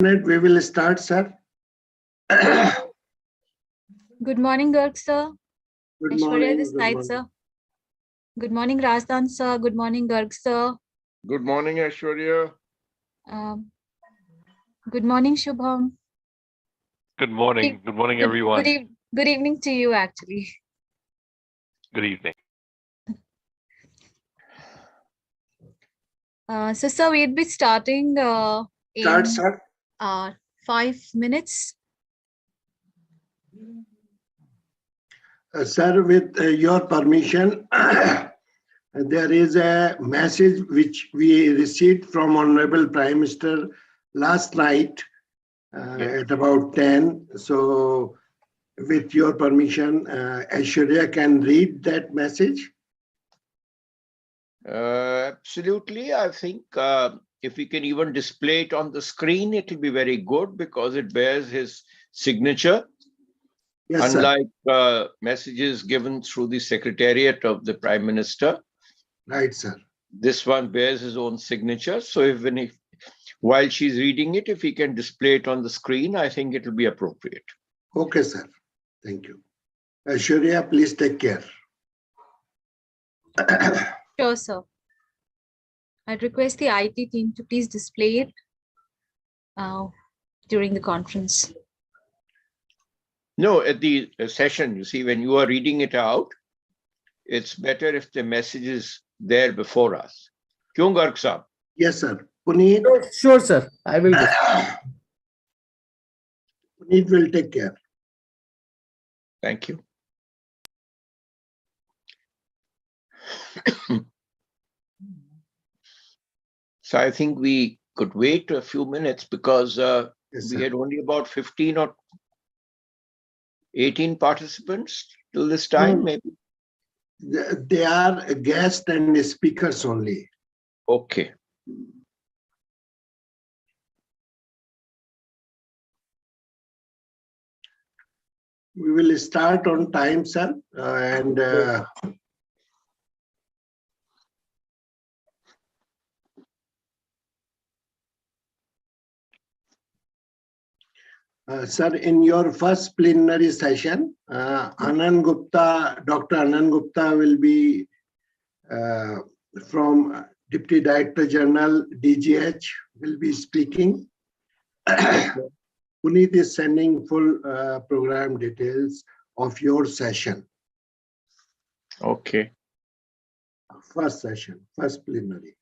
minute, we will start, sir. Good morning, Garg sir. Good Aishwarya morning. this Good side, morning. sir. Good morning, Razdan sir. Good morning, Garg sir. Good morning, Aishwarya. Good morning, Shubham. Good morning. Good morning, everyone. Good evening to you, actually. Good evening. So, sir, we'd be starting Start, in sir. 5 minutes. Sir, with your permission, there is a message which we received from Honorable Prime Minister last night at about 10. So, with your permission, Aishwarya can read that message. Absolutely. I think if we can even display it on the screen, it will be very good because it bears his signature. Yes, Unlike messages given through the Secretariat of the Prime Minister. Right, sir. This one bears his own signature. So while she's reading it, if he can display it on the screen, I think it will be appropriate. Okay, sir. Thank you. Aishwarya, please take care. Sure, sir. I'd request the IT team to please display it during the conference. No, at the session, you see, when you are reading it out, it's better if the message is there before us. Kyun, Garg Sahab? Yes, sir. Puneet. Sure, sir. I will do. Puneet will take care. Thank you. So I think we could wait a few minutes because Yes, we sir. had only about 15 or 18 participants till this time, maybe. They are guests and speakers only. Okay. We will start on time, sir. Sir, in your first plenary session, Dr. Anand Gupta will be from Deputy Director General, DGH, will be speaking. Puneet is sending full program details of your session. Okay. First session, first plenary.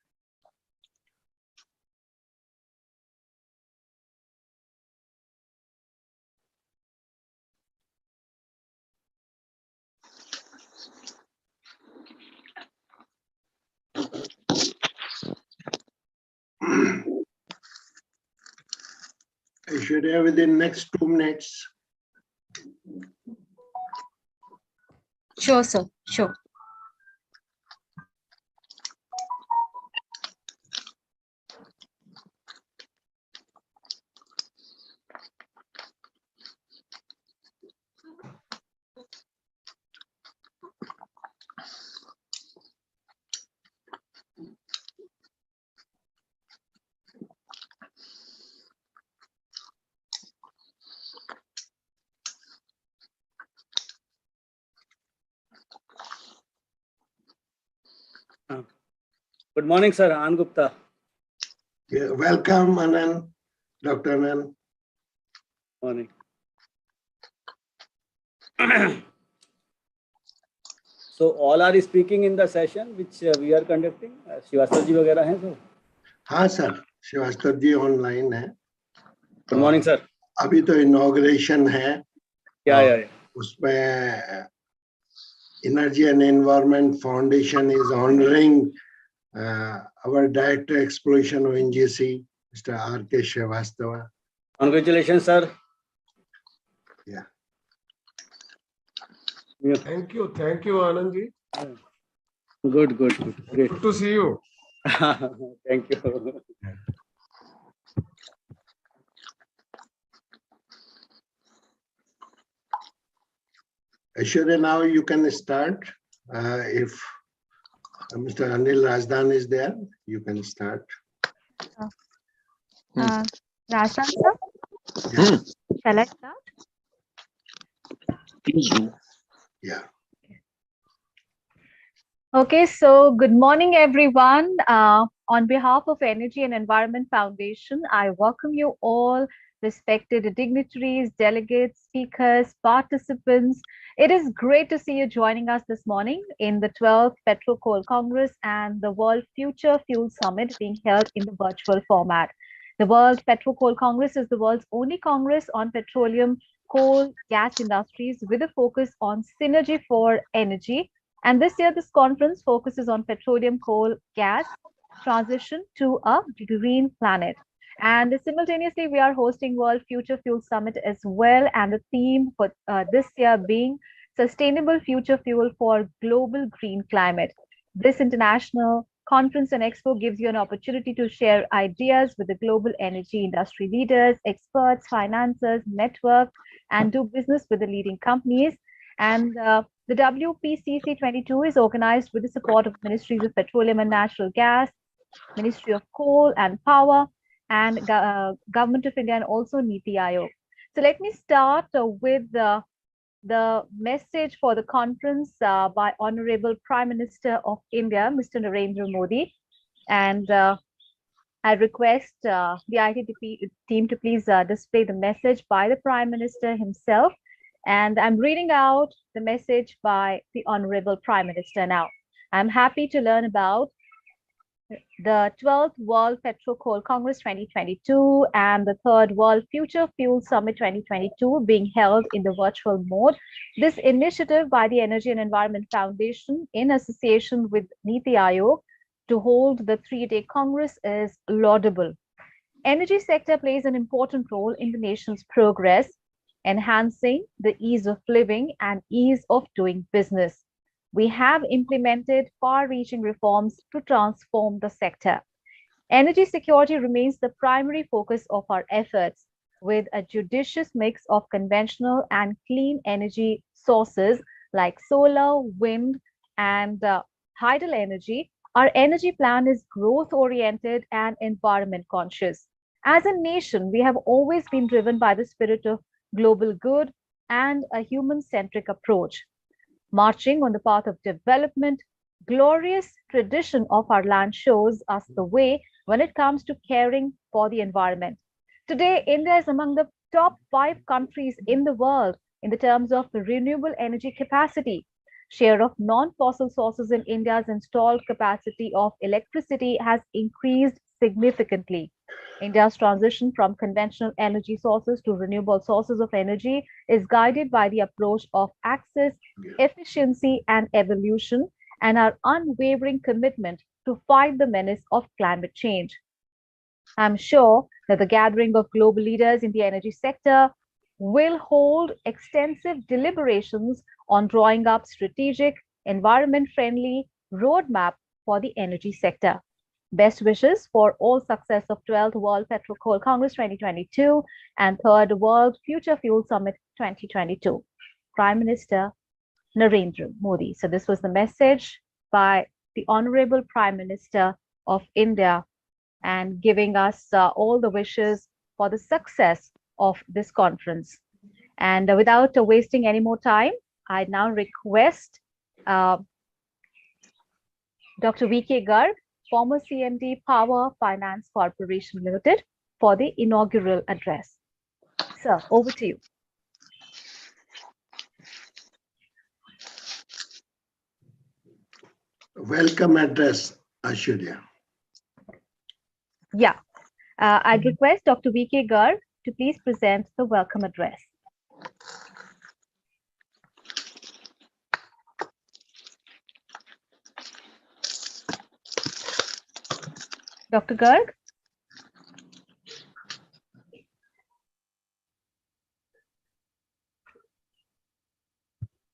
Aishwarya, within next 2 minutes. Sure, sir. Sure. Good morning, sir. Anand Gupta. Yeah, welcome, Anand, Dr. Anand. Morning. So all are speaking in the session which we are conducting. Srivastava ji वगैरह हैं तो? हाँ sir, Srivastava ji online है. Good morning, sir. अभी तो inauguration है. Yeah. उसमें Energy and Environment Foundation is honoring our Director Exploration of NGC, Mr. R.K. Srivastava. Congratulations, sir. Yeah. Thank you, Anand ji. Good. Great. Good to see you. Thank you. Aishwarya, now you can start. If Mr. Anil Razdan is there, you can start. Rasan sir, Hmm, shall I start? please do. Yeah. Okay, so good morning, everyone. On behalf of Energy and Environment Foundation, I welcome you all, respected dignitaries, delegates, speakers, participants. It is great to see you joining us this morning in the 12th PetroCoal Congress and the World Future Fuel Summit being held in the virtual format. The World PetroCoal Congress is the world's only congress on petroleum, coal, gas industries with a focus on synergy for energy. And this year, this conference focuses on petroleum, coal, gas, transition to a green planet. And simultaneously, we are hosting World Future Fuel Summit as well. And the theme for this year being Sustainable Future Fuel for Global Green Climate. This international conference and expo gives you an opportunity to share ideas with the global energy industry leaders, experts, financiers, network, and do business with the leading companies. And the WPCC 22 is organized with the support of Ministries of Petroleum and Natural Gas, Ministry of Coal and Power, and Government of India, and also Niti Aayog. So let me start with the message for the conference by Honorable Prime Minister of India, Mr. Narendra Modi. And I request the ITTP team to please display the message by the Prime Minister himself. And I'm reading out the message by the Honorable Prime Minister now. I'm happy to learn about the 12th World PetroCoal Congress 2022 and the 3rd World Future Fuel Summit 2022 being held in the virtual mode. This initiative by the Energy and Environment Foundation in association with Niti Aayog to hold the 3-day Congress is laudable. Energy sector plays an important role in the nation's progress, enhancing the ease of living and ease of doing business. We have implemented far-reaching reforms to transform the sector. Energy security remains the primary focus of our efforts, with a judicious mix of conventional and clean energy sources like solar, wind, and tidal energy. Our energy plan is growth-oriented and environment-conscious. As a nation, we have always been driven by the spirit of global good and a human-centric approach. Marching on the path of development, glorious tradition of our land shows us the way when it comes to caring for the environment. Today, India is among the top 5 countries in the world in the terms of renewable energy capacity. Share of non-fossil sources in India's installed capacity of electricity has increased significantly. India's transition from conventional energy sources to renewable sources of energy is guided by the approach of access, efficiency, and evolution, and our unwavering commitment to fight the menace of climate change. I'm sure that the gathering of global leaders in the energy sector will hold extensive deliberations on drawing up strategic, environment-friendly roadmap for the energy sector. Best wishes for all success of 12th World PetroCoal Congress 2022 and 3rd World Future Fuel Summit 2022. Prime Minister Narendra Modi. So this was the message by the Honorable Prime Minister of India and giving us all the wishes for the success of this conference. And without wasting any more time, I now request Dr. V.K. Garg, former CMD Power Finance Corporation Limited, for the inaugural address. Sir, over to you. Welcome address, Ashurya. Yeah, I'd request Dr. V.K. Garg to please present the welcome address. Dr. Garg?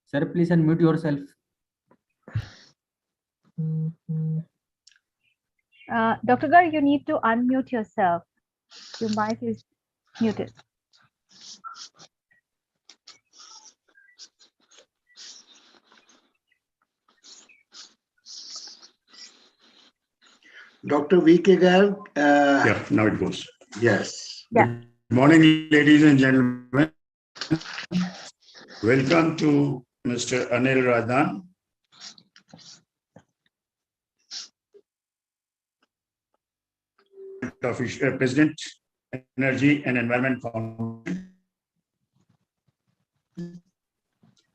Sir, please unmute yourself. Dr. Garg, you need to unmute yourself. Your mic is muted. Dr. V.K. Garg. Yeah, now it goes. Yes. Yeah. Good morning, ladies and gentlemen. Welcome to Mr. Anil Radhan. President, Energy and Environment Foundation,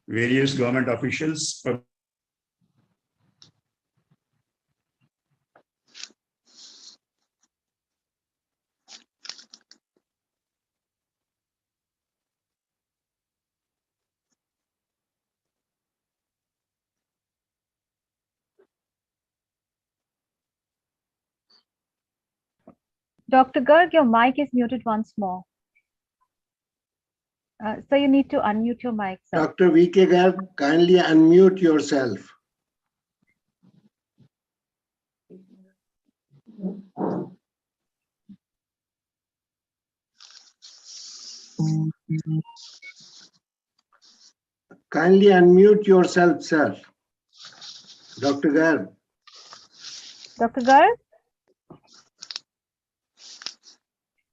various government officials, Dr. Garg, your mic is muted once more. So you need to unmute your mic, sir. Dr. V.K. Garg, kindly unmute yourself. Kindly unmute yourself, sir. Dr. Garg. Dr. Garg?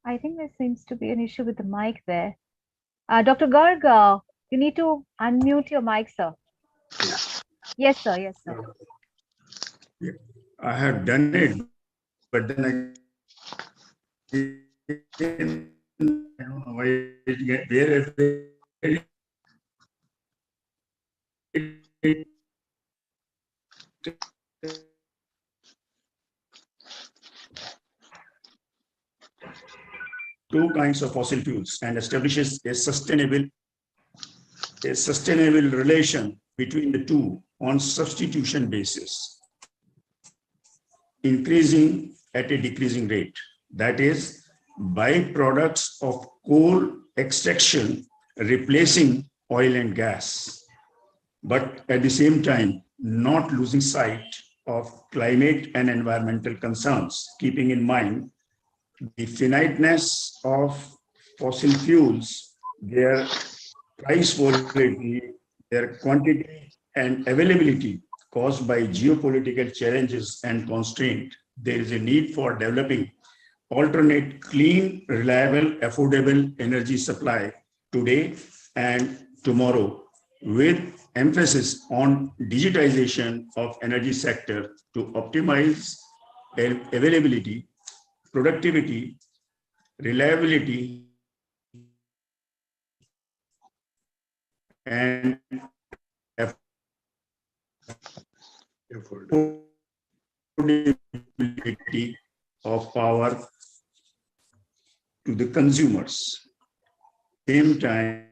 I think there seems to be an issue with the mic there. Dr. Garg, you need to unmute your mic, sir. Yes, sir. Yes, sir. I have done it, but then I don't know why it get there. Two kinds of fossil fuels and establishes a sustainable relation between the two on substitution basis, increasing at a decreasing rate. That is, byproducts of coal extraction replacing oil and gas, but at the same time, not losing sight of climate and environmental concerns, keeping in mind the finiteness of fossil fuels, their price volatility, their quantity and availability caused by geopolitical challenges and constraint. There is a need for developing alternate, clean, reliable, affordable energy supply today and tomorrow, with emphasis on digitization of energy sector to optimize availability, productivity, reliability, and affordability of power to the consumers. Same time,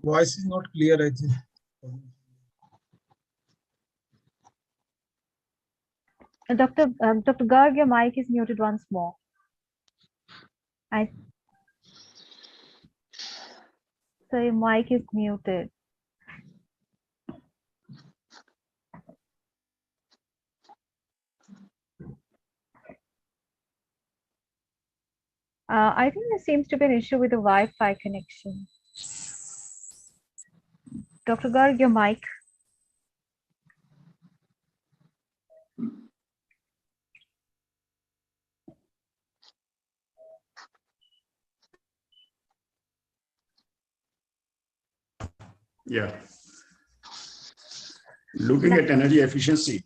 Voice is not clear, I think. Dr. Garg, your mic is muted once more. So your mic is muted. I think there seems to be an issue with the Wi-Fi connection. Dr. Garg, your mic. yeah. Looking at energy efficiency,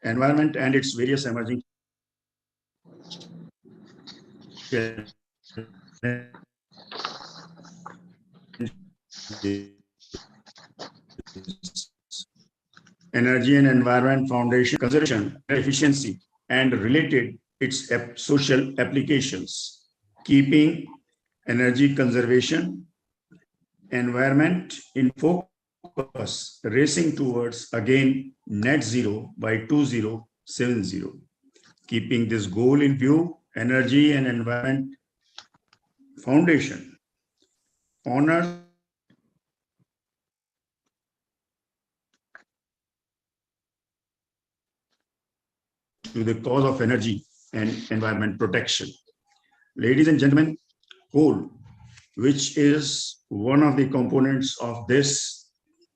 environment, and its various emerging Energy and Environment Foundation conservation, efficiency, and related its social applications, keeping energy conservation, environment in focus, racing towards again net zero by 2070. Keeping this goal in view, Energy and Environment Foundation honors to the cause of energy and environment protection. Ladies and gentlemen, coal, which is one of the components of this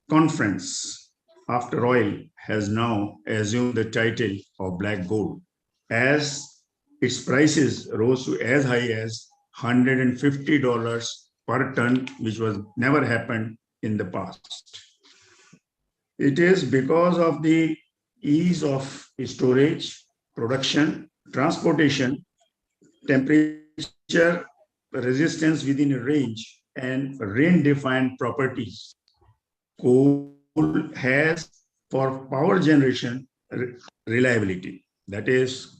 conference after oil, has now assumed the title of black gold, as its prices rose to as high as $150 per ton, which was never happened in the past. It is because of the ease of storage, production, transportation, temperature resistance within a range, and rain-defined properties. Coal has for power generation reliability. That is,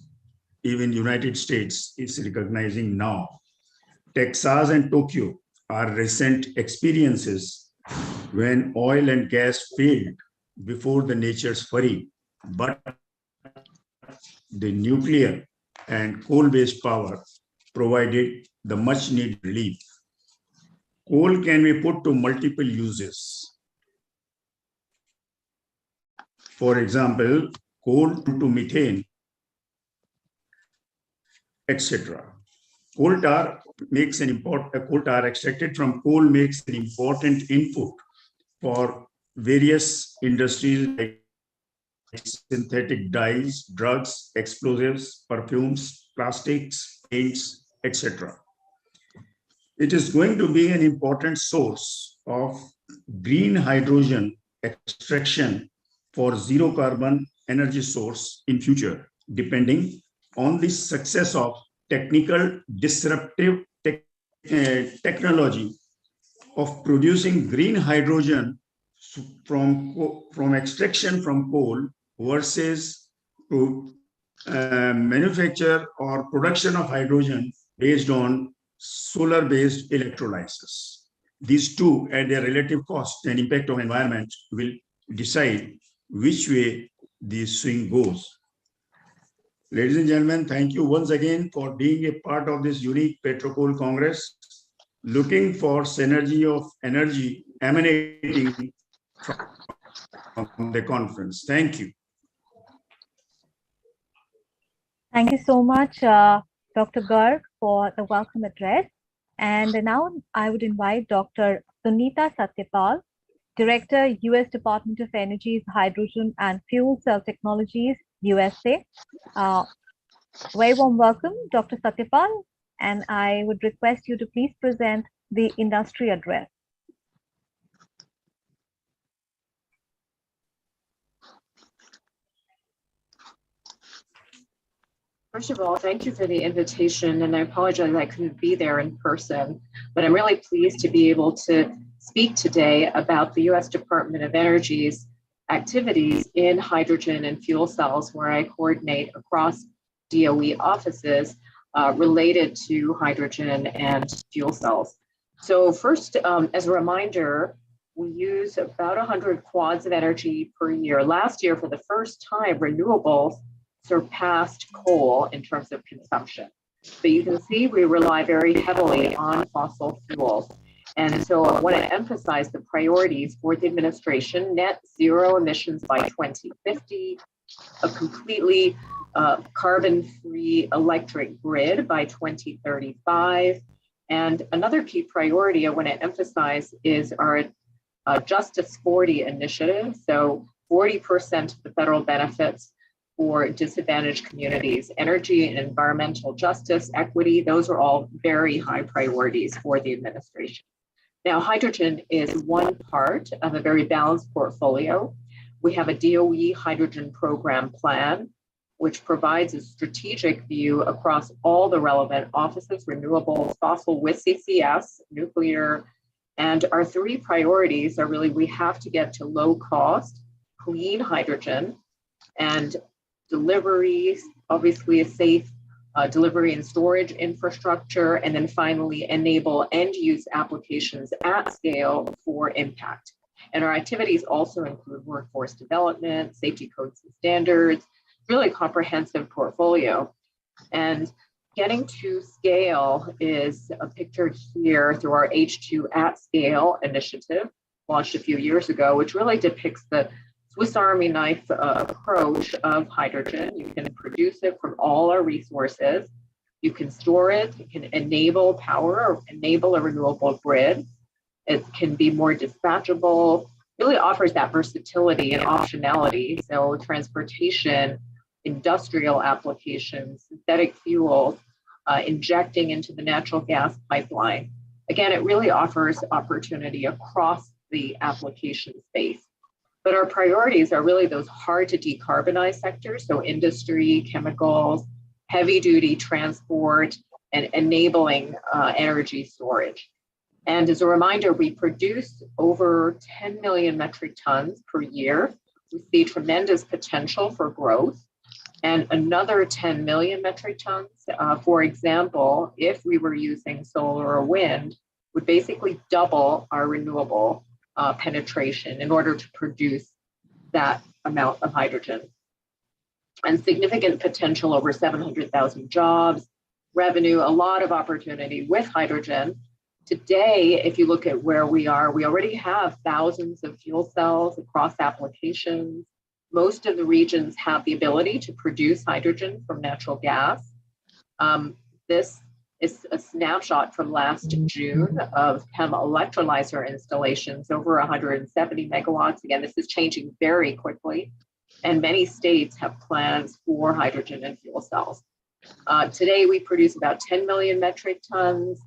even United States is recognizing now. Texas and Tokyo are recent experiences when oil and gas failed before the nature's fury, but the nuclear and coal-based power provided the much-needed relief. Coal can be put to multiple uses. For example, coal to methane, etc. Coal tar extracted from coal makes an important input for various industries like synthetic dyes, drugs, explosives, perfumes, plastics, paints, etc. It is going to be an important source of green hydrogen extraction for zero carbon energy source in future, depending on the success of technical disruptive technology of producing green hydrogen from extraction from coal versus manufacture or production of hydrogen based on solar-based electrolysis. These two and their relative cost and impact on environment will decide which way the swing goes. Ladies and gentlemen, thank you once again for being a part of this unique PetroCoal Congress. Looking for synergy of energy emanating from the conference. Thank you. Thank you so much, Dr. Garg, for the welcome address. And now I would invite Dr. Sunita Sathyapal, Director, U.S. Department of Energy's Hydrogen and Fuel Cell Technologies, USA. Very warm welcome, Dr. Sathyapal, and I would request you to please present the industry address. First of all, thank you for the invitation, and I apologize I couldn't be there in person, but I'm really pleased to be able to speak today about the U.S. Department of Energy's activities in hydrogen and fuel cells, where I coordinate across DOE offices related to hydrogen and fuel cells. So first, as a reminder, we use about 100 quads of energy per year. Last year, for the first time, renewables surpassed coal in terms of consumption. But you can see we rely very heavily on fossil fuels. And so I want to emphasize the priorities for the administration: net zero emissions by 2050, a completely carbon-free electric grid by 2035. And another key priority I want to emphasize is our Justice 40 initiative. So 40% of the federal benefits for disadvantaged communities, energy and environmental justice, equity, those are all very high priorities for the administration. Now, hydrogen is one part of a very balanced portfolio. We have a DOE hydrogen program plan, which provides a strategic view across all the relevant offices: renewables, fossil with CCS, nuclear. And our three priorities are really, we have to get to low cost, clean hydrogen, and deliveries, obviously a safe delivery and storage infrastructure, and then finally enable end use applications at scale for impact. And our activities also include workforce development, safety codes and standards, really a comprehensive portfolio. And getting to scale is pictured here through our H2 at Scale initiative, launched a few years ago, which really depicts the Swiss Army knife approach of hydrogen. You can produce it from all our resources. You can store it. It can enable power or enable a renewable grid. It can be more dispatchable, really offers that versatility and optionality. So transportation, industrial applications, synthetic fuels, injecting into the natural gas pipeline. Again, it really offers opportunity across the application space. But our priorities are really those hard to decarbonize sectors, so industry, chemicals, heavy duty transport, and enabling energy storage. And as a reminder, we produce over 10 million metric tons per year. We see tremendous potential for growth. And another 10 million metric tons, for example, if we were using solar or wind, would basically double our renewable penetration in order to produce that amount of hydrogen. And significant potential, over 700,000 jobs, revenue, a lot of opportunity with hydrogen. Today, if you look at where we are, we already have thousands of fuel cells across applications. Most of the regions have the ability to produce hydrogen from natural gas. This is a snapshot from last June of PEM electrolyzer installations, over 170 megawatts. Again, this is changing very quickly, and many states have plans for hydrogen and fuel cells. Today, we produce about 10 million metric tons,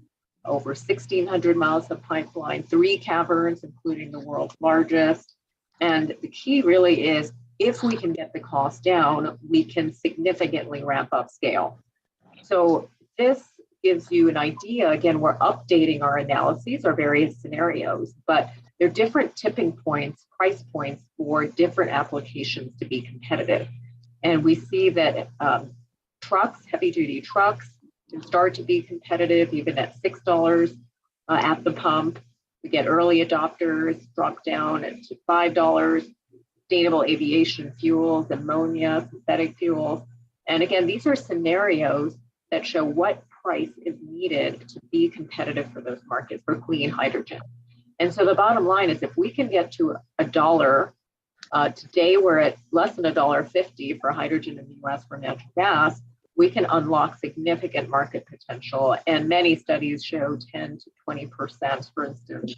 over 1,600 miles of pipeline, 3 caverns, including the world's largest. And the key really is, if we can get the cost down, we can significantly ramp up scale. So this gives you an idea. Again, we're updating our analyses, our various scenarios, but there are different tipping points, price points for different applications to be competitive. And we see that trucks, heavy duty trucks, can start to be competitive even at $6 at the pump. We get early adopters, drop down to $5. Sustainable aviation fuels, ammonia, synthetic fuels. And again, these are scenarios that show what price is needed to be competitive for those markets for clean hydrogen. And so the bottom line is, if we can get to $1, today we're at less than $1.50 for hydrogen in the US for natural gas, we can unlock significant market potential. And many studies show 10 to 20%, for instance,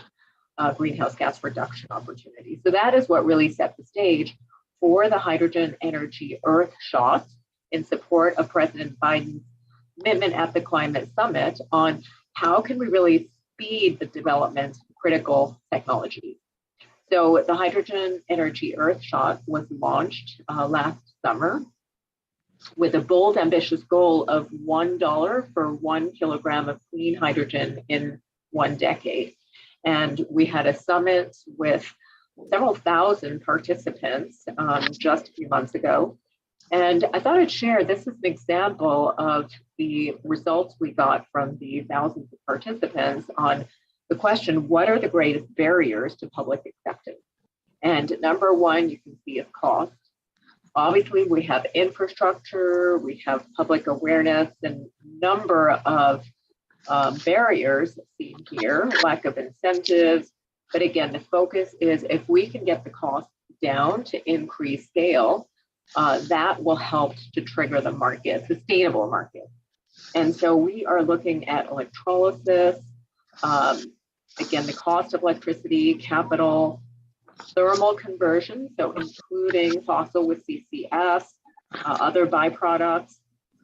greenhouse gas reduction opportunities. So that is what really set the stage for the Hydrogen Energy Earth Shot in support of President Biden's commitment at the Climate Summit on how can we really speed the development of critical technologies. So the Hydrogen Energy Earth Shot was launched last summer with a bold, ambitious goal of $1 for 1 kilogram of clean hydrogen in 1 decade. And we had a summit with several thousand participants just a few months ago. And I thought I'd share, this is an example of the results we got from the thousands of participants on the question, what are the greatest barriers to public acceptance? And number one, you can see is cost. Obviously, we have infrastructure, we have public awareness, and number of barriers seen here, lack of incentives. But again, the focus is, if we can get the cost down to increase scale, that will help to trigger the market, sustainable market. And so we are looking at electrolysis, again, the cost of electricity, capital, thermal conversion, so including fossil with CCS, other byproducts,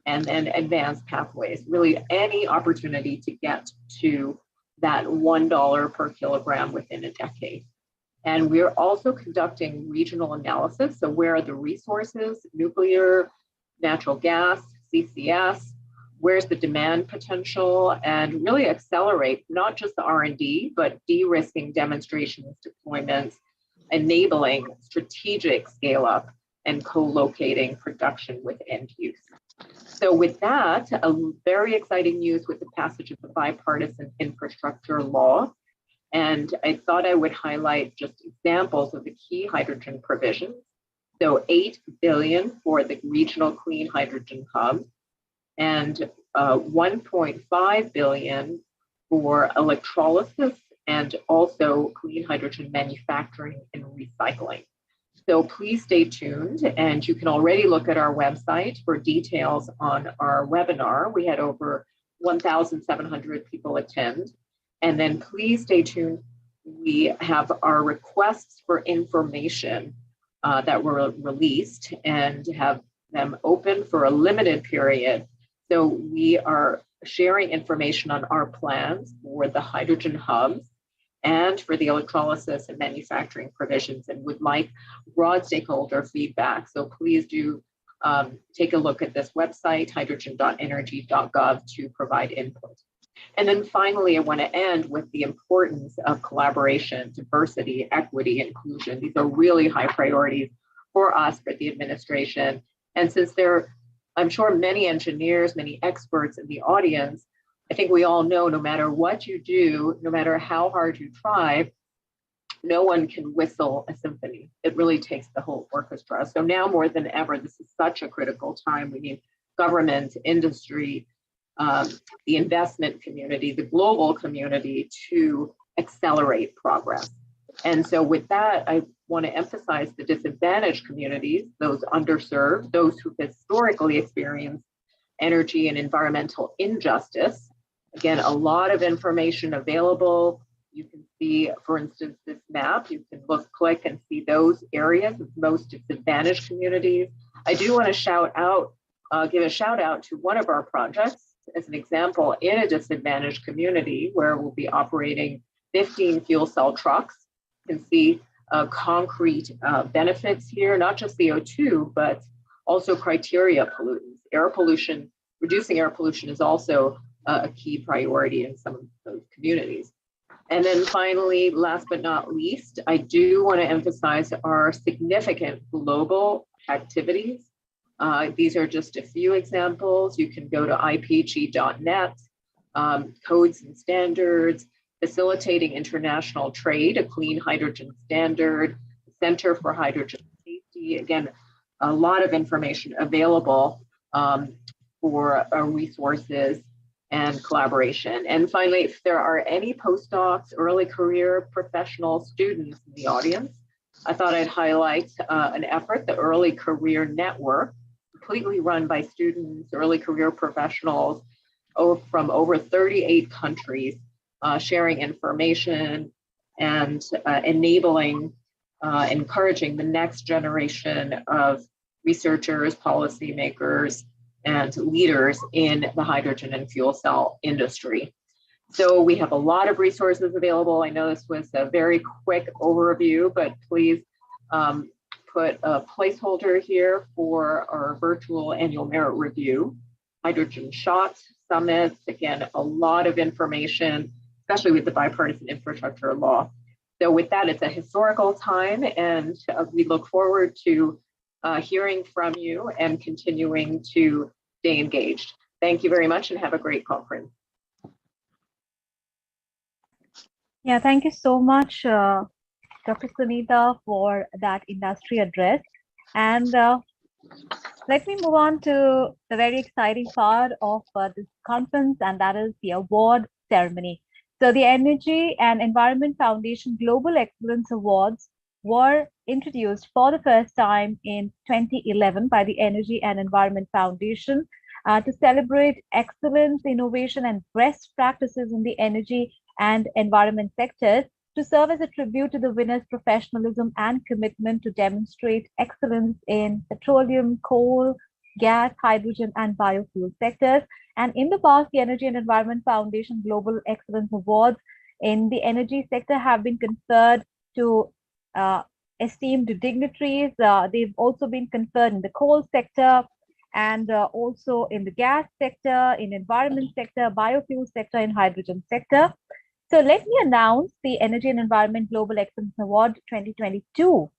and then advanced pathways, really any opportunity to get to that $1 per kilogram within a decade. And we're also conducting regional analysis. So where are the resources, nuclear, natural gas, CCS, where's the demand potential, and really accelerate not just the R&D, but de-risking demonstrations, deployments, enabling strategic scale up and co-locating production with end use. So with that, a very exciting news with the passage of the bipartisan infrastructure law. And I thought I would highlight just examples of the key hydrogen provisions. So $8 billion for the regional clean hydrogen hubs, and $1.5 billion for electrolysis and also clean hydrogen manufacturing and recycling. So please stay tuned, and you can already look at our website for details on our webinar. We had over 1,700 people attend. And then please stay tuned. We have our requests for information that were released and have them open for a limited period. So we are sharing information on our plans for the hydrogen hubs and for the electrolysis and manufacturing provisions, and would like broad stakeholder feedback. So please do take a look at this website, hydrogen.energy.gov, to provide input. And then finally, I want to end with the importance of collaboration, diversity, equity, inclusion. These are really high priorities for us, for the administration. And since I'm sure many engineers, many experts in the audience, I think we all know no matter what you do, no matter how hard you try, no one can whistle a symphony. It really takes the whole orchestra. So now more than ever, this is such a critical time. We need government, industry, the investment community, the global community to accelerate progress. And so with that, I want to emphasize the disadvantaged communities, those underserved, those who've historically experienced energy and environmental injustice. Again, a lot of information available. You can see, for instance, this map. You can click and see those areas of most disadvantaged communities. I do want to give a shout out to one of our projects as an example in a disadvantaged community where we'll be operating 15 fuel cell trucks. You can see concrete benefits here, not just CO2, but also criteria pollutants. Air pollution, reducing air pollution is also a key priority in some of those communities. And then finally, last but not least, I do want to emphasize our significant global activities. These are just a few examples. You can go to ipg.net, codes and standards, facilitating international trade, a clean hydrogen standard, Center for Hydrogen Safety. Again, a lot of information available for resources and collaboration. And finally, if there are any postdocs, early career professional students in the audience, I thought I'd highlight an effort, the Early Career Network, completely run by students, early career professionals from over 38 countries, sharing information and enabling, encouraging the next generation of researchers, policymakers, and leaders in the hydrogen and fuel cell industry. So we have a lot of resources available. I know this was a very quick overview, but please put a placeholder here for our virtual annual merit review, Hydrogen Shot Summits. Again, a lot of information, especially with the bipartisan infrastructure law. So with that, it's a historical time, and we look forward to hearing from you and continuing to stay engaged. Thank you very much and have a great conference. Yeah, thank you so much, Dr. Sunita, for that industry address. And let me move on to the very exciting part of this conference, and that is the award ceremony. So the Energy and Environment Foundation Global Excellence Awards were introduced for the first time in 2011 by the Energy and Environment Foundation to celebrate excellence, innovation, and best practices in the energy and environment sectors, to serve as a tribute to the winners' professionalism and commitment to demonstrate excellence in petroleum, coal, gas, hydrogen, and biofuel sectors. And in the past, the Energy and Environment Foundation Global Excellence Awards in the energy sector have been conferred to esteemed dignitaries. They've also been conferred in the coal sector and also in the gas sector, in environment sector, biofuel sector, and hydrogen sector. So let me announce the Energy and Environment Global Excellence Award 2022.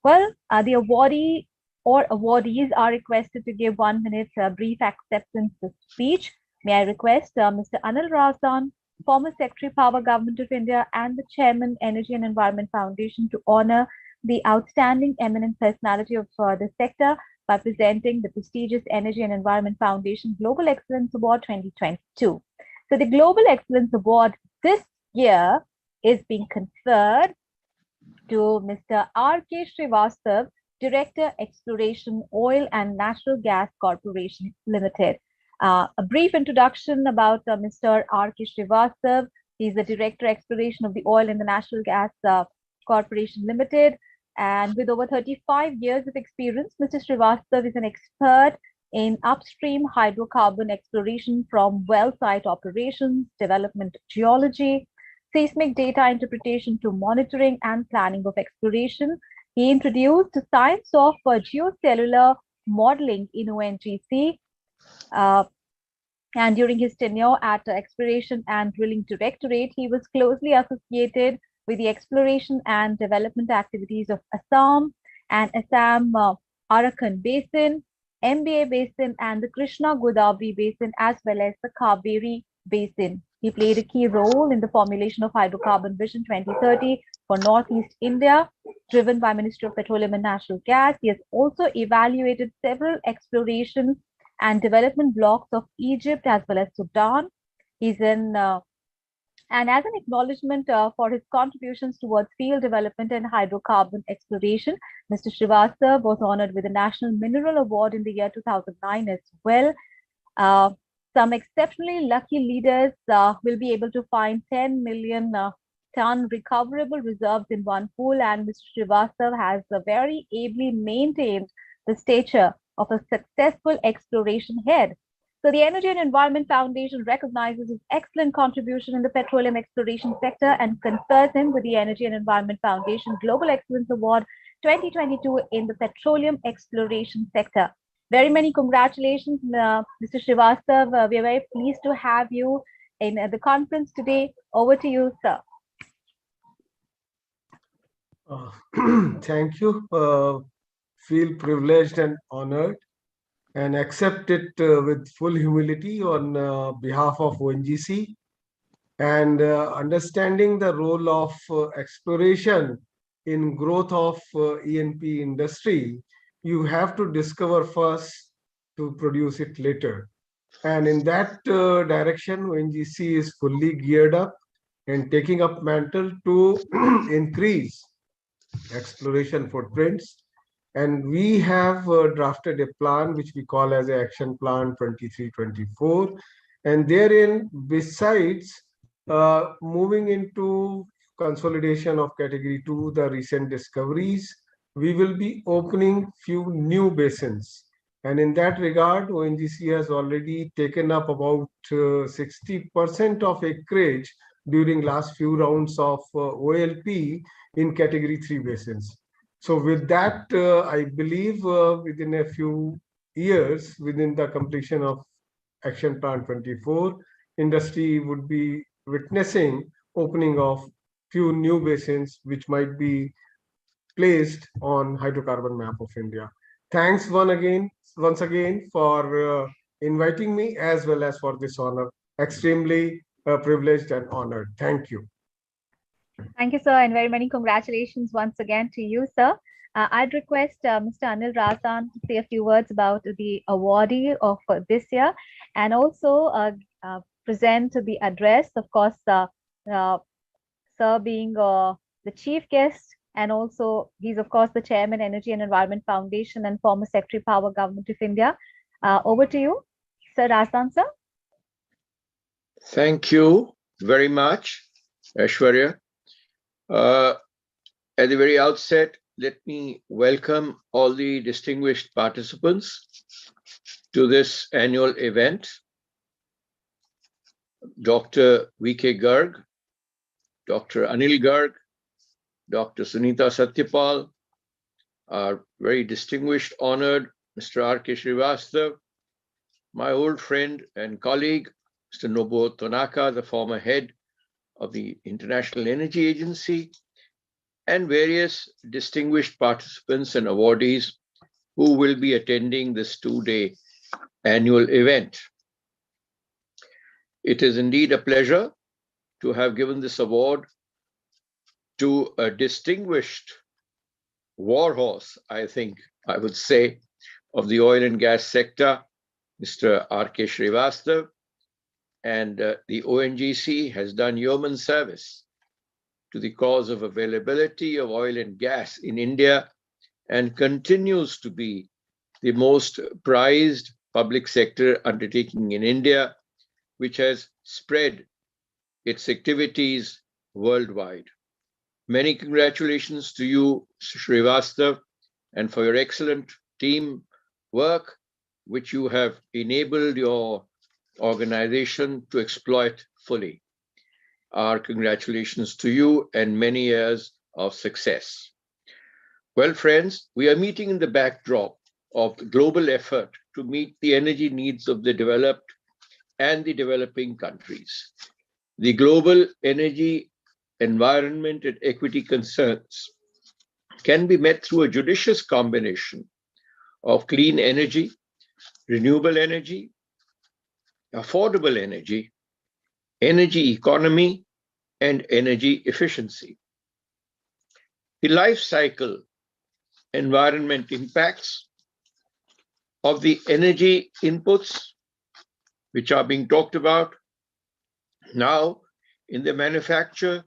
Well, the awardee or awardees are requested to give 1 minute brief acceptance speech. May I request Mr. Anil Razdan, former Secretary, Power Government of India, and the Chairman, Energy and Environment Foundation, to honor the outstanding eminent personality of the sector by presenting the prestigious Energy and Environment Foundation Global Excellence Award 2022. So the Global Excellence Award this year is being conferred to Mr. R.K. Srivastav, Director, Exploration, Oil and Natural Gas Corporation Limited. A brief introduction about Mr. R.K. Srivastav. He's the Director, Exploration of the Oil and the Natural Gas Corporation Limited. And with over 35 years of experience, Mr. Srivastav is an expert in upstream hydrocarbon exploration from well site operations, development geology, seismic data interpretation to monitoring and planning of exploration. He introduced the science of geocellular modeling in ONGC. And during his tenure at the Exploration and Drilling Directorate, he was closely associated with the exploration and development activities of Assam and Assam Arakan Basin, MBA Basin, and the Krishna Godavari Basin, as well as the Kaveri Basin. He played a key role in the formulation of Hydrocarbon Vision 2030 for Northeast India, driven by Ministry of Petroleum and Natural Gas. He has also evaluated several exploration and development blocks of Egypt as well as Sudan. He's in and as an acknowledgement for his contributions towards field development and hydrocarbon exploration, Mr. Srivastav was honored with the National Mineral Award in the year 2009 as well. Some exceptionally lucky leaders will be able to find 10 million ton recoverable reserves in one pool, and Mr. Srivastav has very ably maintained the stature of a successful exploration head. So the Energy and Environment Foundation recognizes his excellent contribution in the petroleum exploration sector and confers him with the Energy and Environment Foundation Global Excellence Award 2022 in the petroleum exploration sector. Very many congratulations, Mr. Srivastav. We are very pleased to have you in the conference today. Over to you, sir. Thank you. Feel privileged and honored and accept it with full humility on behalf of ONGC, and understanding the role of exploration in growth of E&P industry. You have to discover first to produce it later. And in that direction, ONGC is fully geared up and taking up mantle to increase exploration footprints. And we have drafted a plan which we call as Action Plan 23-24. And therein, besides moving into consolidation of Category 2, the recent discoveries, we will be opening few new basins. And in that regard, ONGC has already taken up about 60% of acreage during last few rounds of OLP in Category 3 basins. So with that, I believe within a few years, within the completion of Action Plan 24, industry would be witnessing opening of few new basins which might be placed on hydrocarbon map of India. Thanks once again for inviting me as well as for this honor. Extremely privileged and honored. Thank you. Thank you, sir, and very many congratulations once again to you, sir. I'd request Mr. Anil Rasan to say a few words about the awardee of this year, and also present the address. Of course, sir being the chief guest, and also he's of course the chairman, Energy and Environment Foundation, and former Secretary Power Government of India. Over to you, Sir Rasan, sir. Thank you very much, Aishwarya. At the very outset, let me welcome all the distinguished participants to this annual event. Dr. V.K. Garg, Dr. Anil Garg, Dr. Sunita Sathyapal, our very distinguished, honored Mr. R.K. Srivastav, my old friend and colleague, Mr. Nobuo Tanaka, the former head of the International Energy Agency, and various distinguished participants and awardees who will be attending this two-day annual event. It is indeed a pleasure to have given this award to a distinguished warhorse, I think I would say, of the oil and gas sector, Mr. R.K. Srivastav. And the ONGC has done yeoman service to the cause of availability of oil and gas in India and continues to be the most prized public sector undertaking in India, which has spread its activities worldwide. Many congratulations to you, Srivastav, and for your excellent team work, which you have enabled your organization to exploit fully. Our congratulations to you and many years of success. Well, friends, we are meeting in the backdrop of the global effort to meet the energy needs of the developed and the developing countries. The global energy, environment, and equity concerns can be met through a judicious combination of clean energy, renewable energy, affordable energy, energy economy, and energy efficiency. The life cycle environment impacts of the energy inputs, which are being talked about now in the manufacture,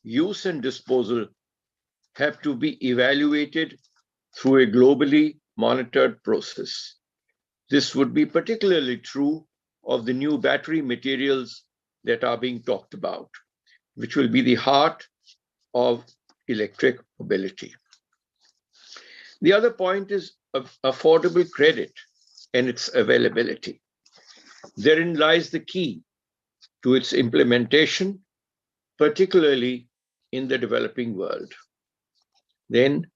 use, and disposal, have to be evaluated through a globally monitored process. This would be particularly true of the new battery materials that are being talked about, which will be the heart of electric mobility. The other point is affordable credit and its availability. Therein lies the key to its implementation, particularly in the developing world. Then,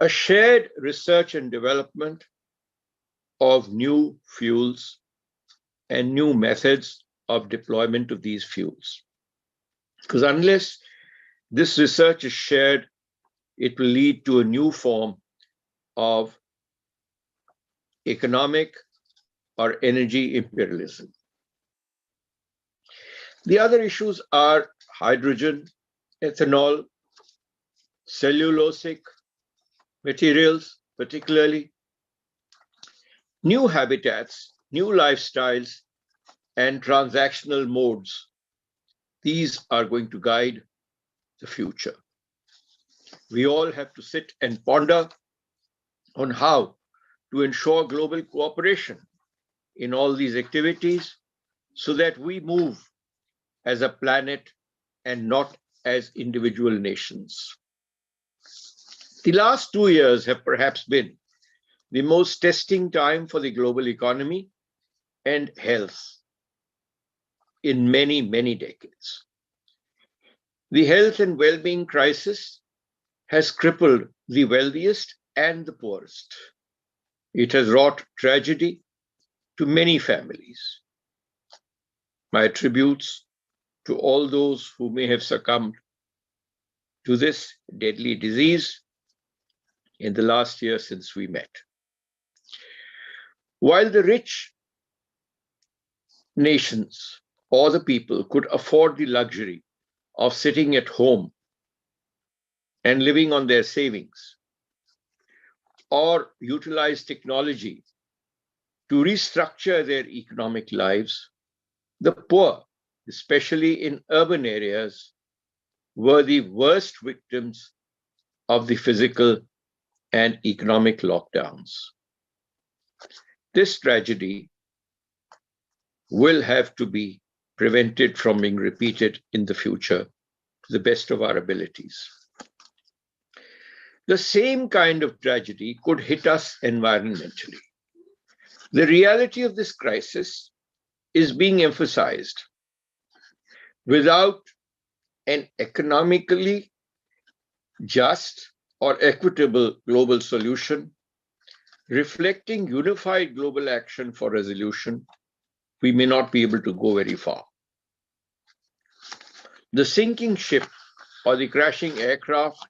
a shared research and development of new fuels and new methods of deployment of these fuels. Because unless this research is shared, it will lead to a new form of economic or energy imperialism. The other issues are hydrogen, ethanol, cellulosic materials, particularly, new habitats, new lifestyles, and transactional modes. These are going to guide the future. We all have to sit and ponder on how to ensure global cooperation in all these activities so that we move as a planet and not as individual nations. The last 2 years have perhaps been the most testing time for the global economy and health in many, many decades. The health and well-being crisis has crippled the wealthiest and the poorest. It has wrought tragedy to many families. My tributes to all those who may have succumbed to this deadly disease in the last year since we met. While the rich nations or the people could afford the luxury of sitting at home and living on their savings, or utilize technology to restructure their economic lives, the poor, especially in urban areas, were the worst victims of the physical and economic lockdowns. This tragedy will have to be prevented from being repeated in the future to the best of our abilities. The same kind of tragedy could hit us environmentally. The reality of this crisis is being emphasized. Without an economically just or equitable global solution, reflecting unified global action for resolution, we may not be able to go very far. The sinking ship or the crashing aircraft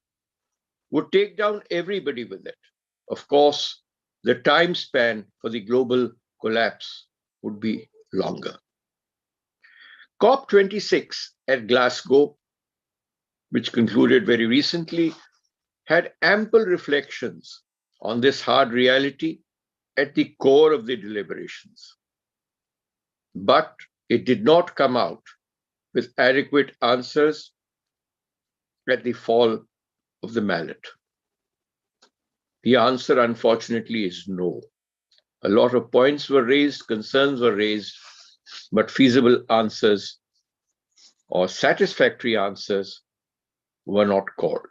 would take down everybody with it. Of course, the time span for the global collapse would be longer. COP26 at Glasgow, which concluded very recently, had ample reflections on this hard reality at the core of the deliberations. But it did not come out with adequate answers at the fall of the mallet? The answer, unfortunately, is no. A lot of points were raised, concerns were raised, but feasible answers or satisfactory answers were not called.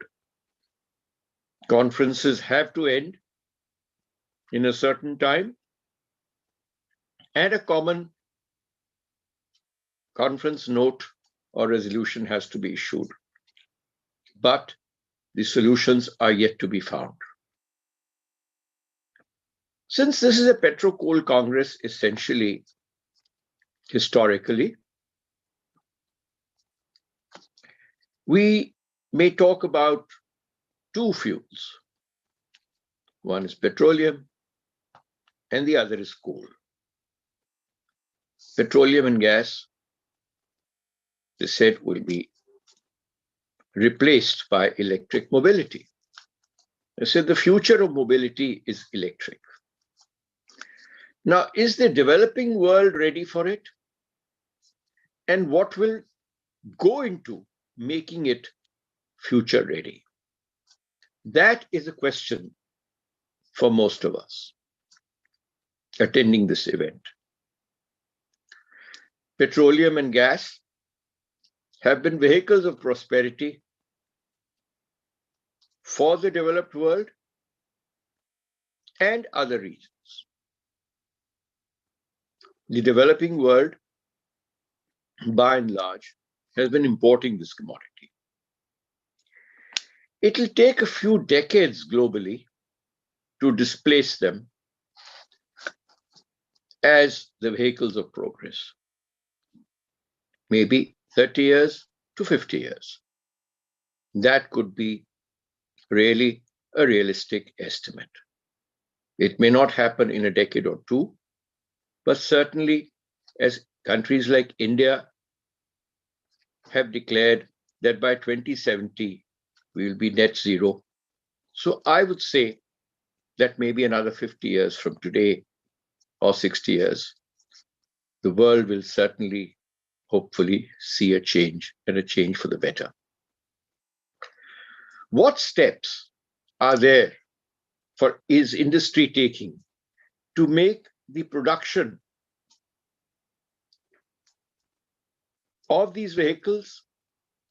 Conferences have to end in a certain time, and a common conference note or resolution has to be issued. But the solutions are yet to be found. Since this is a PetroCoal Congress, essentially, historically, we may talk about two fuels. One is petroleum and the other is coal. Petroleum and gas, they said, will be replaced by electric mobility. They said the future of mobility is electric. Now, is the developing world ready for it? And what will go into making it future ready? That is a question for most of us attending this event. Petroleum and gas have been vehicles of prosperity for the developed world and other regions. The developing world, by and large, has been importing this commodity. It will take a few decades globally to displace them as the vehicles of progress. Maybe 30 years to 50 years. That could be really a realistic estimate. It may not happen in a decade or two, but certainly as countries like India have declared that by 2070, we will be net zero. So I would say that maybe another 50 years from today or 60 years, the world will certainly, hopefully, see a change and a change for the better. What steps are there is industry taking to make the production of these vehicles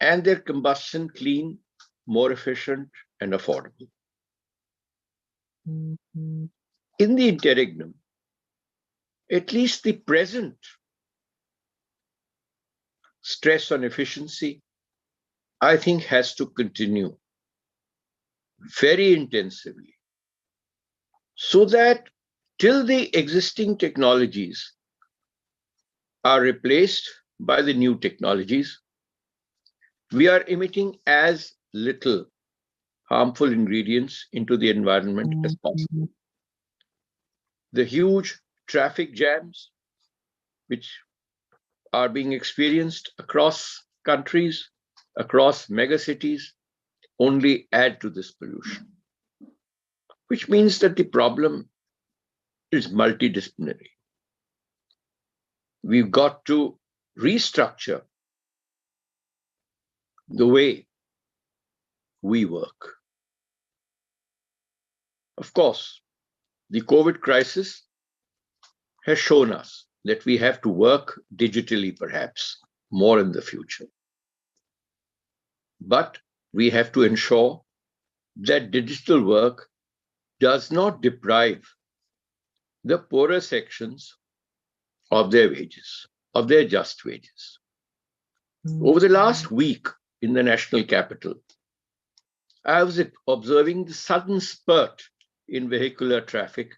and their combustion clean, more efficient, and affordable? In the interregnum, at least the present stress on efficiency, I think, has to continue very intensively, so that till the existing technologies are replaced by the new technologies, we are emitting as little harmful ingredients into the environment as possible. The huge traffic jams, which are being experienced across countries, across megacities, only add to this pollution, which means that the problem is multidisciplinary. We've got to restructure the way we work. Of course, the COVID crisis has shown us that we have to work digitally, perhaps, more in the future. But we have to ensure that digital work does not deprive the poorer sections of their wages, of their just wages. Over the last week in the national capital, I was observing the sudden spurt in vehicular traffic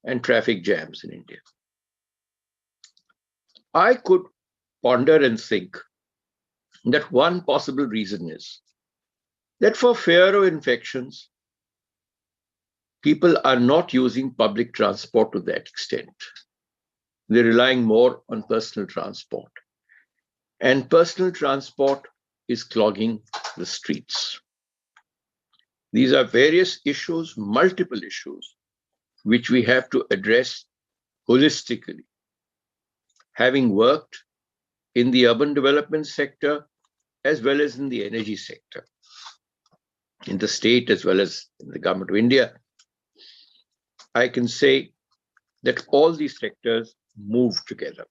and traffic jams in India. I could ponder and think that one possible reason is that for fear of infections, people are not using public transport to that extent. They're relying more on personal transport. And personal transport is clogging the streets. These are various issues, multiple issues, which we have to address holistically. Having worked in the urban development sector as well as in the energy sector, in the state as well as in the government of India, I can say that all these sectors move together.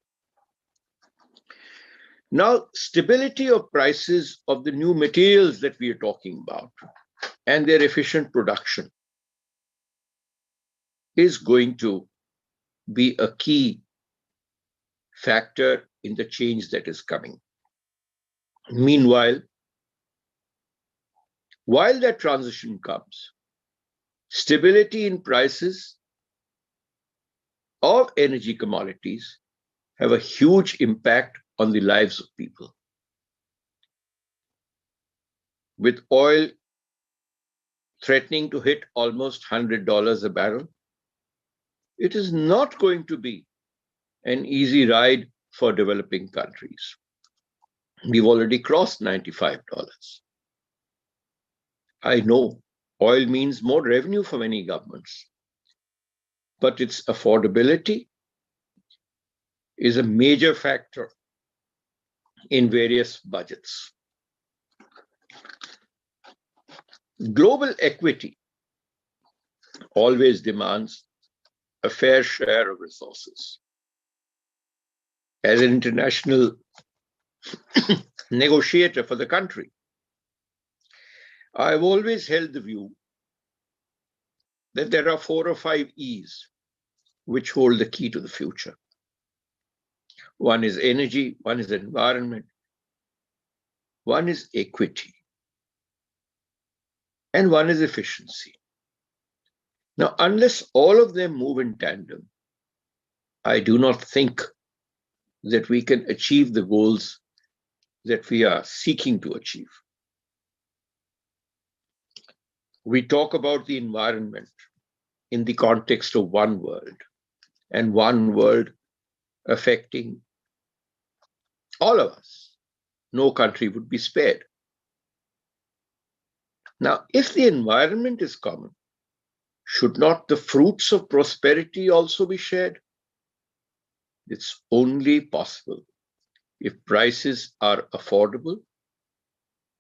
Now, stability of prices of the new materials that we are talking about and their efficient production is going to be a key factor in the change that is coming. Meanwhile, while that transition comes, stability in prices of energy commodities have a huge impact on the lives of people. With oil threatening to hit almost $100 a barrel, it is not going to be an easy ride for developing countries. We've already crossed $95. I know oil means more revenue for many governments, but its affordability is a major factor in various budgets. Global equity always demands a fair share of resources. As an international negotiator for the country, I've always held the view that there are 4 or 5 E's which hold the key to the future. One is energy, one is environment, one is equity, and one is efficiency. Now, unless all of them move in tandem, I do not think that we can achieve the goals that we are seeking to achieve. We talk about the environment in the context of one world, and one world affecting all of us. No country would be spared. Now, if the environment is common, should not the fruits of prosperity also be shared? It's only possible if prices are affordable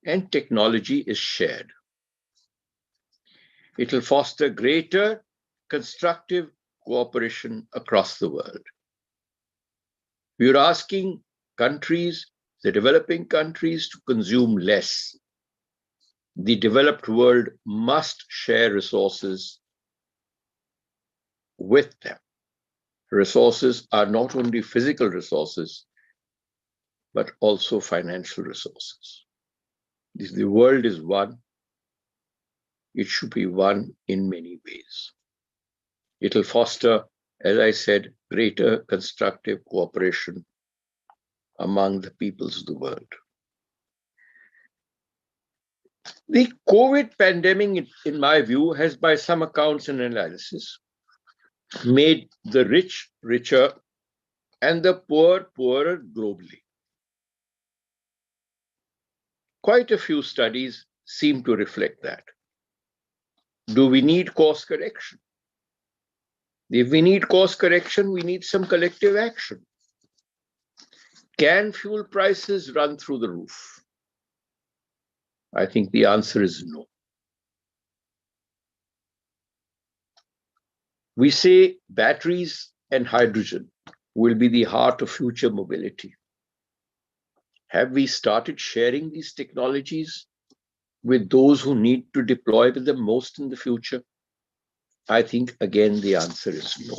and technology is shared. It will foster greater constructive cooperation across the world. We are asking countries, the developing countries, to consume less. The developed world must share resources with them. Resources are not only physical resources, but also financial resources. If the world is one, it should be one in many ways. It will foster, as I said, greater constructive cooperation among the peoples of the world. The COVID pandemic, in my view, has, by some accounts and analysis, made the rich richer and the poor poorer globally. Quite a few studies seem to reflect that. Do we need course correction? If we need course correction, we need some collective action. Can fuel prices run through the roof? I think the answer is no. We say batteries and hydrogen will be the heart of future mobility. Have we started sharing these technologies with those who need to deploy them most in the future? I think, again, the answer is no.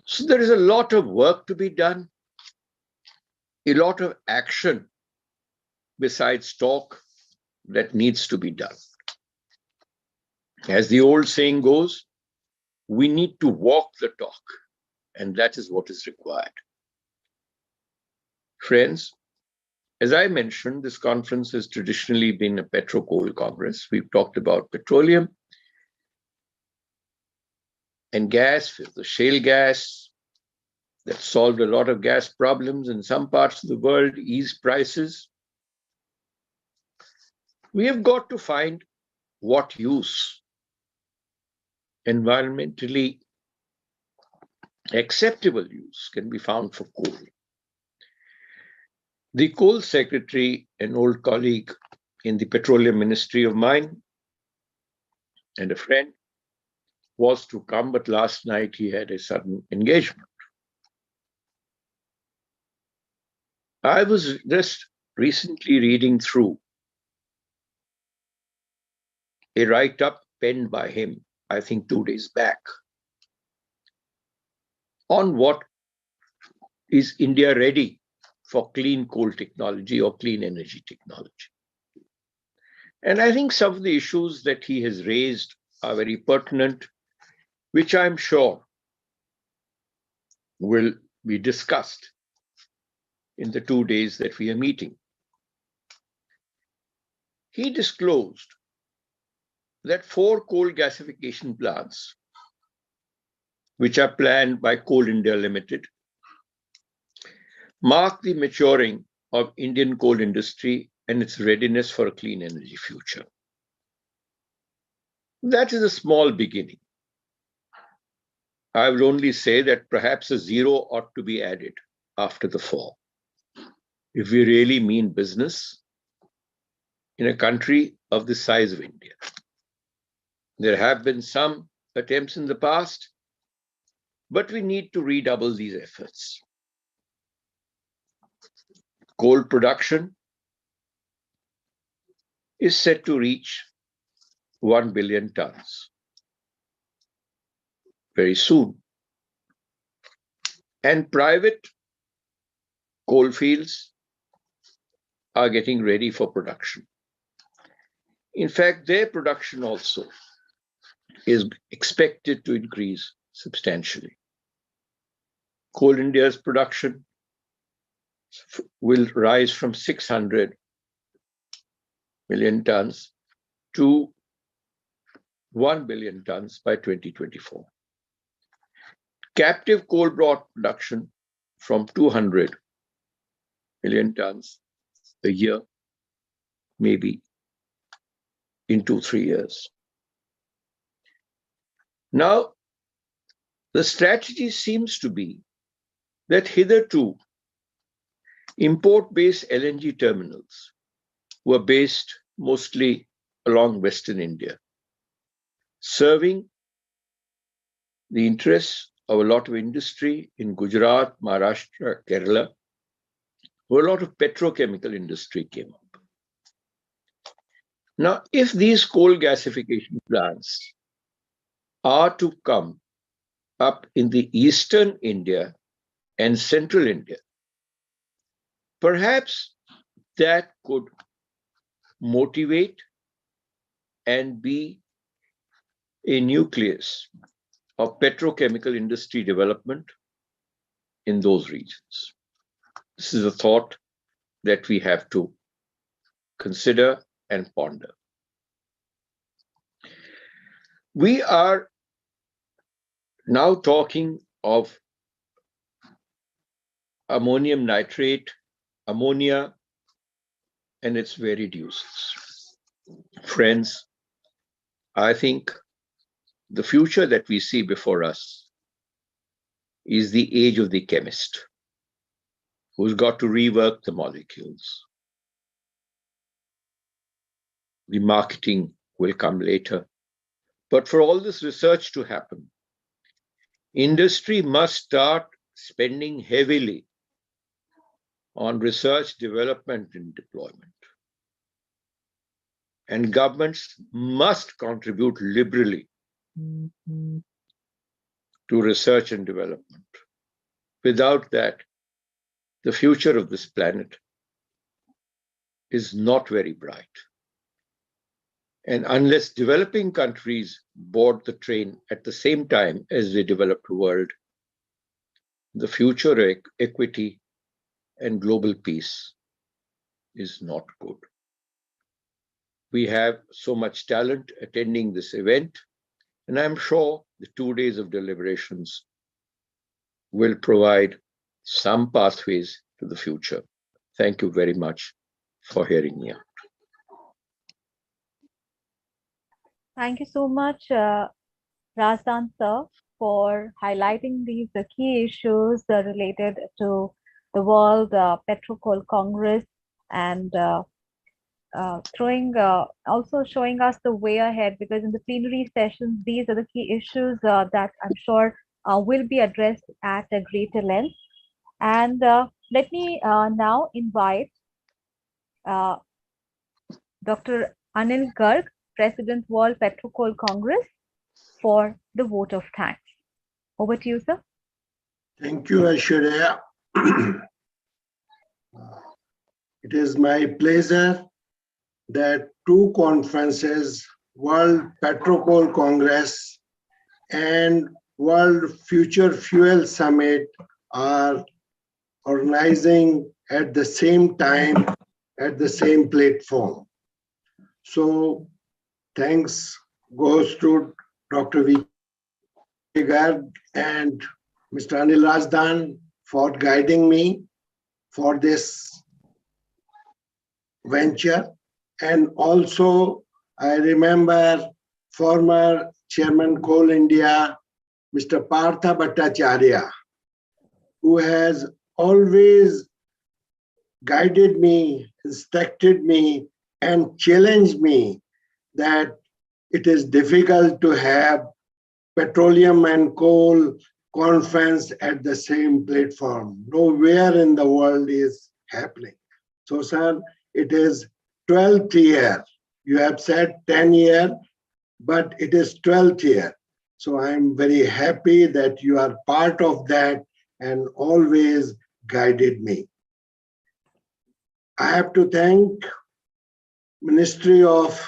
So there is a lot of work to be done, a lot of action besides talk that needs to be done. As the old saying goes, we need to walk the talk, and that is what is required. Friends, as I mentioned, this conference has traditionally been a PetroCoal Congress. We've talked about petroleum and gas, the shale gas that solved a lot of gas problems in some parts of the world, eased prices. We have got to find what use, environmentally acceptable use, can be found for coal. The coal secretary, an old colleague, in the petroleum ministry of mine and a friend, was to come, but last night he had a sudden engagement. I was just recently reading through a write-up penned by him, I think 2 days back, on what is India ready for clean coal technology or clean energy technology. And I think some of the issues that he has raised are very pertinent, which I'm sure will be discussed in the 2 days that we are meeting. He disclosed that 4 coal gasification plants, which are planned by Coal India Limited, mark the maturing of Indian coal industry and its readiness for a clean energy future. That is a small beginning. I will only say that perhaps a 0 ought to be added after the 4. If we really mean business in a country of the size of India. There have been some attempts in the past, but we need to redouble these efforts. Coal production is set to reach 1 billion tons very soon. And private coal fields are getting ready for production. In fact, their production also is expected to increase substantially. Coal India's production will rise from 600 million tons to 1 billion tons by 2024. Captive coal brought production from 200 million tons a year, maybe in 2-3 years. Now, the strategy seems to be that hitherto import-based LNG terminals were based mostly along Western India, serving the interests of a lot of industry in Gujarat, Maharashtra, Kerala, where a lot of petrochemical industry came up. Now, if these coal gasification plants are to come up in the eastern India and central India, perhaps that could motivate and be a nucleus of petrochemical industry development in those regions. This is a thought that we have to consider and ponder. We are now talking of ammonium nitrate, ammonia, and its varied uses. Friends, I think the future that we see before us is the age of the chemist, who's got to rework the molecules. The marketing will come later. But for all this research to happen, industry must start spending heavily on research, development, and deployment. And governments must contribute liberally to research and development. Without that, the future of this planet is not very bright. And unless developing countries board the train at the same time as the developed world, the future of equity and global peace is not good. We have so much talent attending this event, and I'm sure the 2 days of deliberations will provide some pathways to the future. Thank you very much for hearing me out. Thank you so much, Razdan sir, for highlighting these key issues related to the World PetroCoal Congress and also showing us the way ahead, because in the plenary sessions, these are the key issues that I'm sure will be addressed at a greater length. And let me now invite Dr. Anil Garg, President World PetroCoal Congerss, for the vote of thanks. Over to you, sir. Thank you, Aishwarya. It is my pleasure that two conferences, World PetroCoal Congerss and World Future Fuel Summit, are organizing at the same time, at the same platform. So thanks goes to Dr. V. Garg and Mr. Anil Rajdan for guiding me for this venture. And also, I remember former Chairman Coal India, Mr. Partha Bhattacharya, who has always guided me, instructed me, and challenged me that it is difficult to have petroleum and coal conference at the same platform. Nowhere in the world is happening. So, sir, it is 12th year. You have said 10 year, but it is 12th year. So I'm very happy that you are part of that and always guided me. I have to thank Ministry of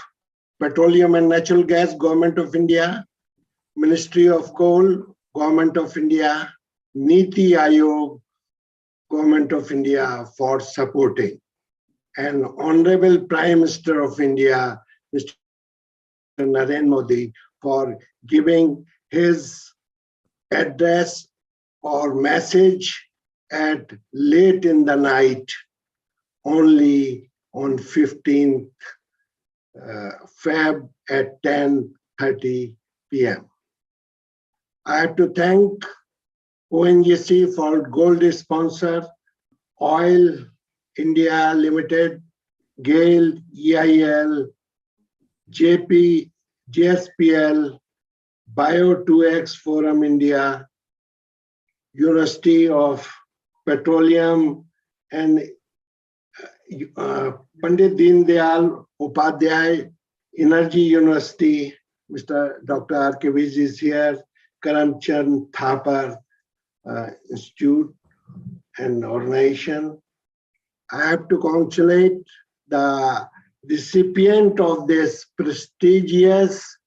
Petroleum and Natural Gas, Government of India, Ministry of Coal, Government of India, Niti Aayog, Government of India for supporting, and Honorable Prime Minister of India, Mr. Narendra Modi, for giving his address or message at late in the night, only on 15th Feb at 10:30 p.m. I have to thank ONGC for gold sponsor, Oil India Limited, GAIL, EIL, JP, JSPL, Bio2X Forum India, University of Petroleum, and Pandit Deen Dayal Upadhyay Energy University, Mr. Dr. R.K. Vij is here, Karamchand Thapar Institute and organization. I have to congratulate the recipient of this prestigious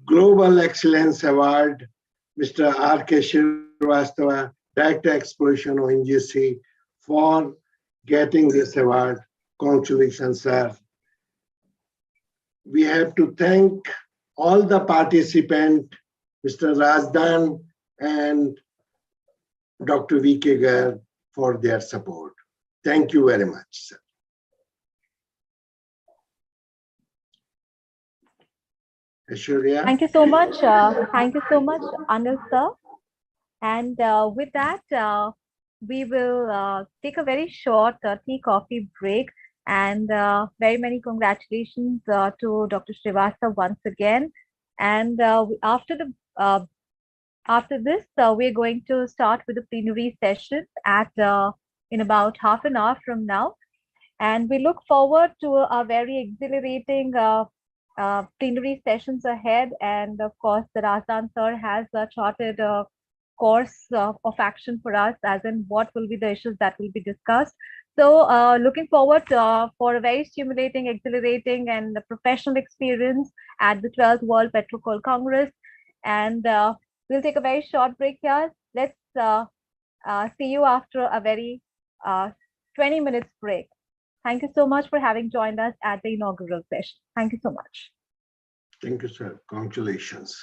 Global Excellence Award, Mr. R.K. Srivastava, Director Exploration ONGC, for getting this award. Congratulations, sir. We have to thank all the participants, Mr. Rajdan and Dr. V.K. Garg, for their support. Thank you very much, sir. Aishwarya. Thank you so much. Thank you so much, Anil sir. And with that, we will take a very short tea coffee break. And very many congratulations to Dr. Srivastava once again. And after this, we're going to start with the plenary session at in about half an hour from now. And we look forward to a very exhilarating plenary sessions ahead. And of course, the Rajdan sir has charted a course of action for us, as in what will be the issues that will be discussed. So looking forward for a very stimulating, exhilarating, and professional experience at the 12th World PetroCoal Congerss. And we'll take a very short break here. Let's see you after a very 20 minutes break. Thank you so much for having joined us at the inaugural session. Thank you so much. Thank you, sir. Congratulations.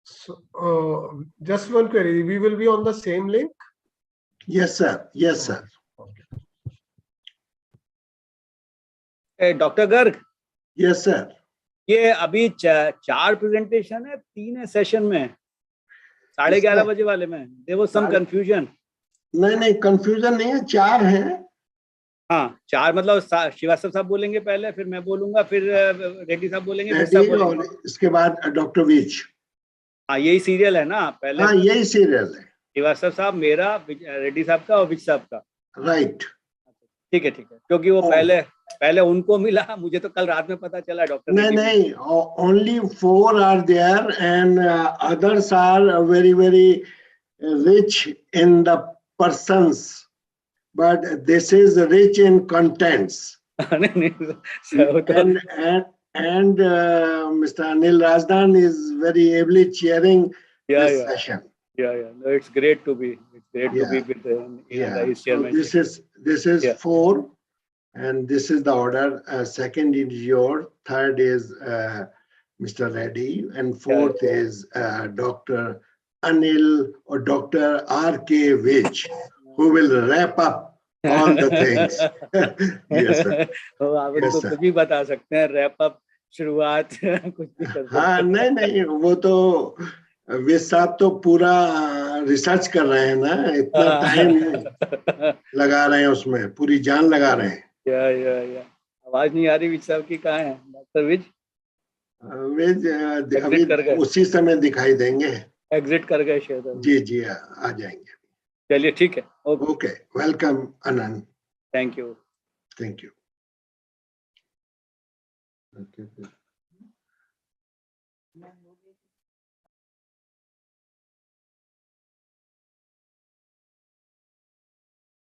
So, just one query. We will be on the same link? Yes, sir. Yes, sir. Hey, Dr. Garg, Yes, sir. ये अभी चार presentation है, 3 है session में, 11:30 बजे वाले में there was some confusion. नहीं कंफ्यूजन नहीं है, 4 हैं। हाँ 4 मतलब श्रीवास्तव साहब बोलेंगे पहले, फिर मैं बोलूंगा, फिर रेड्डी साहब बोलेंगे, फिर रेड्डी सब और बोलेंगे। इसके बाद डॉक्टर विज। हाँ यही सीरियल है ना, पहले हाँ यही सीरियल है। श्रीवास्तव साहब, मेरा, रेड्डी साहब का और विज साहब का। राइट। ठीक है क्योंकि वो पहले उनको मिला, मुझे तो कल रात में पता चला डॉक्टर। नहीं only 4 are there and others are very very rich in the persons, but this is rich in contents. and Mr. Anil Rajdan is very ably chairing this session. Yeah. No, it's great to be. It's great to be with his So this is 4, and this is the order. Second is your, third is Mr. Reddy, and fourth is Dr. Anil or Dr. R.K. Vij, who will wrap up all the things. Yes, sir. आप उनको कुछ भी बता सकते हैं, wrap up, शुरुआत, कुछ भी कर सकते हैं। हाँ नहीं वो तो विज साहब तो पूरा रिसर्च कर रहे हैं ना, इतना टाइम लगा रहे हैं उसमें, पूरी जान लगा रहे हैं। या आवाज नहीं आ रही विज साहब की, कहाँ है डॉक्टर विज? विज अभी उसी समय दिखाई देंगे, एग्जिट कर गए शायद। जी आ जाएंगे। चलिए ठीक है, okay welcome Anand. Thank you.